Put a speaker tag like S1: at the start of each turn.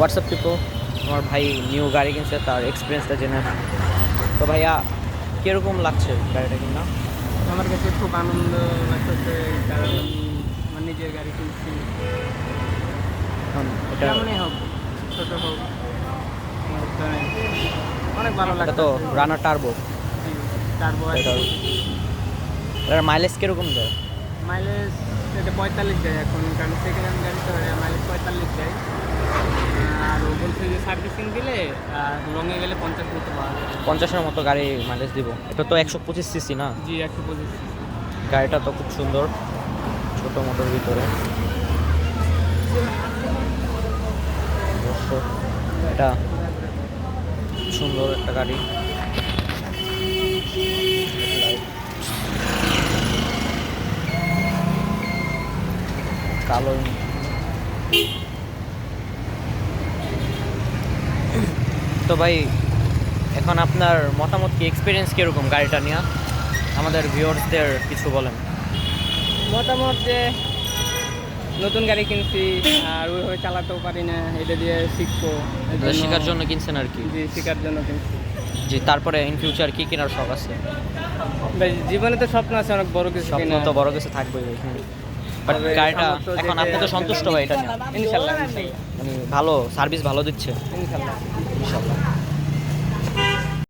S1: WhatsApp people, আমার ভাই new গাড়ি কিনছে, তার এক্সপিরিয়েন্সটা জেনে আসি। তো ভাইয়া কীরকম লাগছে গাড়িটা কিনা?
S2: আমার কাছে খুব আনন্দ লাগতেছে, কারণ আমি আমার নিজের গাড়ি কিনছি।
S1: এখন এটা
S2: যেমনই হোক, ছোটো হোক, আমার ধরেন অনেক ভালো
S1: এটা
S2: লাগছে।
S1: তো রানার টার্বো,
S2: তার বয়স
S1: এটার মাইলেজ কীরকম দেয়?
S2: মাইলেজ এটা 45 দেয় এখন, কারণ সেকেন্ড হ্যান্ড গাড়ি তো মাইলেজ 45 দেয়। আর ও বলছে যে সার্ভিসিং দিলে আর লংয়ে গেলে 50 মতো পাওয়া যাবে।
S1: 50-এর মতো গাড়ি মাইলেজ দিব। এটা তো 125 সিসি না?
S2: জি 125।
S1: গাড়িটা তো খুব সুন্দর, ছোট মোটর ভিতরে। দর্শক, এটা সুন্দর একটা গাড়ি। কালো। তো ভাই, এখন আপনার মতামত কি, এক্সপিরিয়েন্স কীরকম গাড়িটা নিয়ে? আমাদের ভিউয়ার্সদের কিছু বলেন।
S2: মতামত যে নতুন গাড়ি কিনছি আর ওইভাবে চালাতেও পারি না, এটা দিয়ে শিখবো।
S1: শেখার জন্য কিনছেন আর কি?
S2: জি, শেখার জন্য কিনছি।
S1: জি, তারপরে ইন ফিউচার কি কেনার শখ আছে?
S2: ভাই জীবনে তো স্বপ্ন আছে অনেক বড় কিছু
S1: স্বপ্ন
S2: কেনার।
S1: তো বড় কিছু থাকবেই। বাট
S2: তবে
S1: গাড়িটা
S2: সামর্থ্য
S1: এখন
S2: যেটা
S1: আপনি তো সন্তুষ্ট ভাই এটা নিয়ে?
S2: ইনশাল্লাহ ইনশাল্লাহ
S1: মানে ভালো সার্ভিস ভালো দিচ্ছে
S2: ইনশাল্লাহ।
S1: ইনশাল্লাহ।